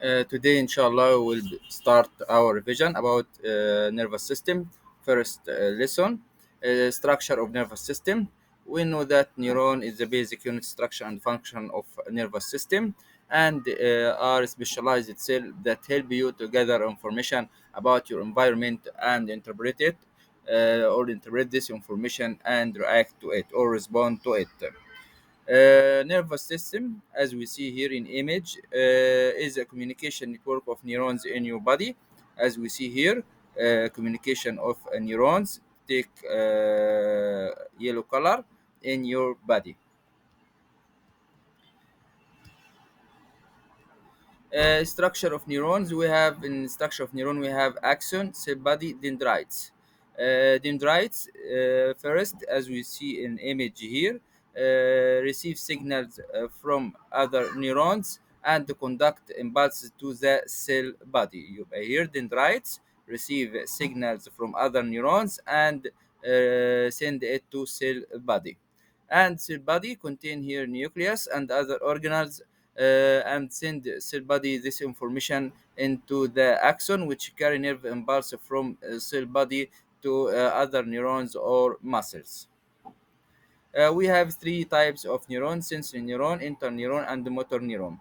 Today, inshallah, we will start our revision about nervous system. First lesson, structure of nervous system. We know that neuron is the basic unit structure and function of nervous system, and are specialized cells that help you to gather information about your environment and interpret it, or interpret this information and react to it or respond to it. Nervous system, as we see here in image, is a communication network of neurons in your body. As we see here, communication of neurons take yellow color in your body. Structure of neurons, we have in structure of neuron we have axon, cell body, dendrites. Dendrites, first, as we see in image here, receive signals from other neurons and conduct impulses to the cell body. Here dendrites receive signals from other neurons and send it to cell body, and cell body contain here nucleus and other organelles, and send cell body this information into the axon, which carry nerve impulse from cell body to other neurons or muscles. We have three types of neuron: sensory neuron, interneuron, and motor neuron.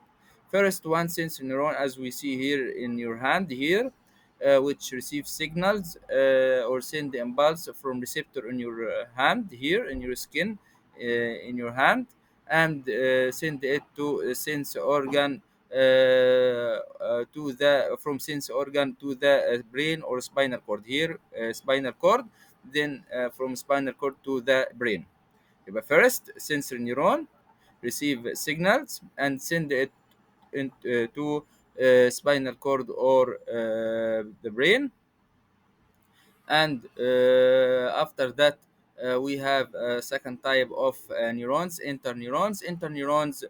First one, sensory neuron, as we see here in your hand here, which receives signals or send impulse from receptor in your hand here in your skin, in your hand, and send it to a sense organ, to the from sense organ to the brain or spinal cord here, spinal cord, then from spinal cord to the brain. يبقى first sensory neuron receive signals and send it to spinal cord or the brain, and after that we have a second type of neurons, interneurons. Interneurons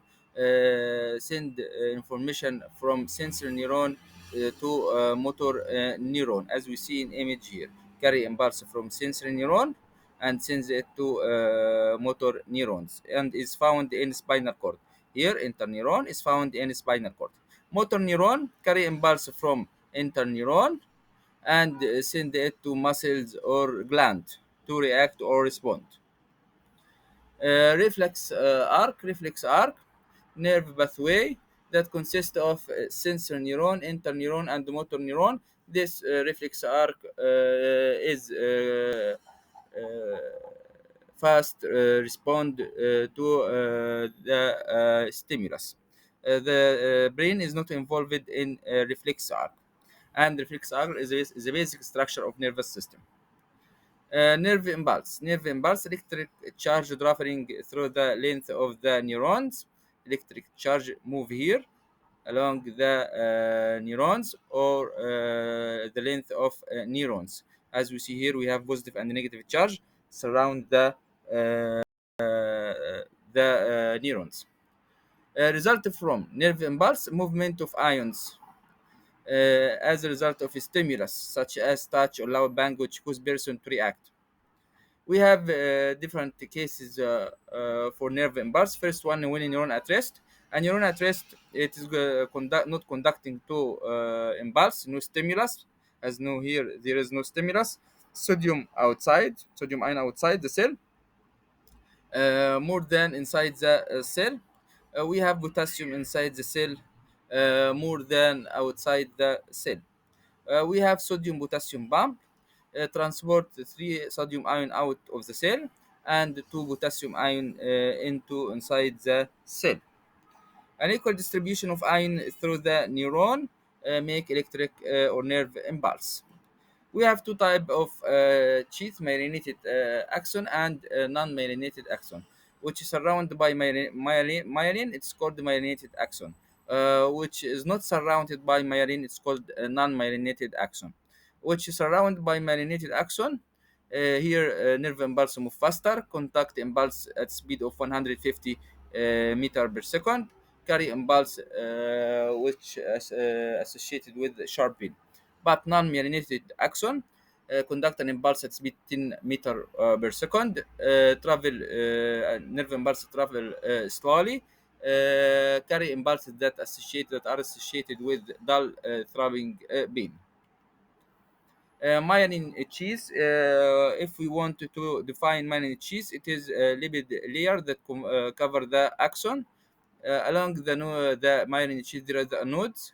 send information from sensory neuron to motor neuron, as we see in image here, carry impulse from sensory neuron and sends it to motor neurons, and is found in spinal cord. Here interneuron is found in spinal cord. Motor neuron carry impulse from interneuron and send it to muscles or gland to react or respond. Reflex arc, nerve pathway that consists of sensory neuron, interneuron, and motor neuron. This reflex arc is fast respond to the stimulus. The brain is not involved in reflex arc, and reflex arc is a basic structure of nervous system. Nerve impulse, electric charge traveling through the length of the neurons. Electric charge move here along the neurons or the length of neurons. As we see here, we have positive and negative charge surround the neurons. Result from nerve impulse, movement of ions as a result of a stimulus such as touch or loud bang, which cause person to react. We have different cases for nerve impulse. First one, when a neuron at rest. A neuron at rest, it is not conducting to impulse, no stimulus. As no here, there is no stimulus. Sodium ion outside the cell, more than inside the cell. We have potassium inside the cell, more than outside the cell. We have sodium potassium pump, transport three sodium ion out of the cell and two potassium ion into inside the cell. An equal distribution of ion through the neuron make electric or nerve impulse. We have two type of sheath, myelinated axon and non-myelinated axon, which is surrounded by myelin. It's called the myelinated axon. Which is not surrounded by myelin, it's called a non-myelinated axon. Which is surrounded by myelinated axon. Here, nerve impulse move faster, contact impulse at speed of 150 meter per second, carry impulse which is associated with sharp pain. But non-myelinated axon conduct an impulse at speed 10 meter per second, nerve impulse travel slowly carry impulses that are associated with dull throbbing pain. Myelin cheese. If we want to define myelin cheese, it is a lipid layer that cover the axon. Along the myelin sheath, there are the nodes,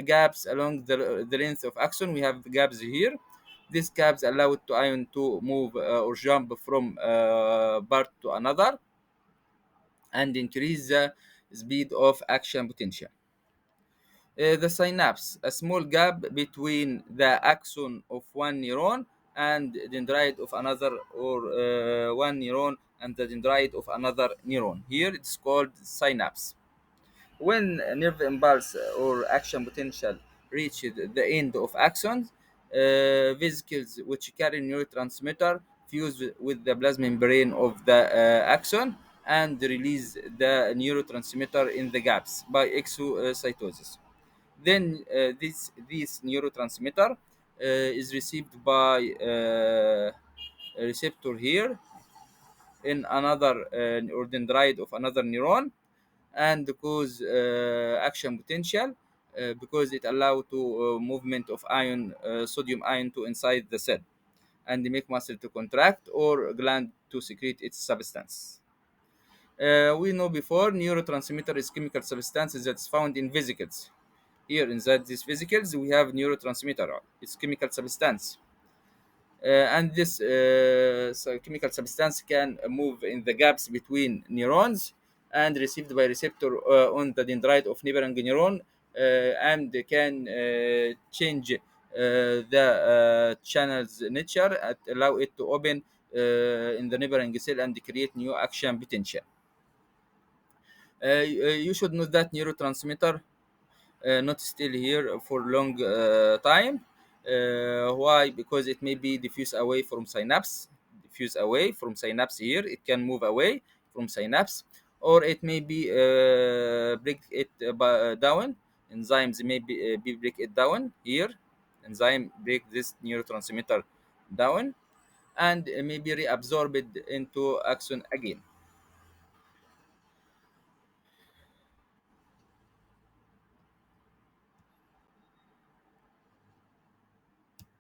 gaps along the length of axon. We have gaps here. These gaps allow it to ion to move or jump from part to another and increase the speed of action potential. The synapse, a small gap between the axon of one neuron and dendrite of another, or one neuron and the dendrite of another neuron. Here it's called synapse. When a nerve impulse or action potential reaches the end of axons, vesicles which carry neurotransmitter fuse with the plasma membrane of the axon and release the neurotransmitter in the gaps by exocytosis. Then this neurotransmitter is received by a receptor here in another or dendrite of another neuron and cause action potential because it allow to movement of ion sodium ion to inside the cell and make muscle to contract or gland to secrete its substance. We know before neurotransmitter is chemical substances that's found in vesicles. Here inside these vesicles we have neurotransmitter. It's chemical substance. And this chemical substance can move in the gaps between neurons and received by receptor on the dendrite of neighboring neuron and can change the channel's nature and allow it to open in the neighboring cell and create new action potential. You should know that neurotransmitter not still here for long time. Why? Because it may be diffuse away from synapse, diffuse away from synapse here. It can move away from synapse, or it may be break it down. Enzymes may be break it down here. Enzyme break this neurotransmitter down and may be reabsorbed into axon again.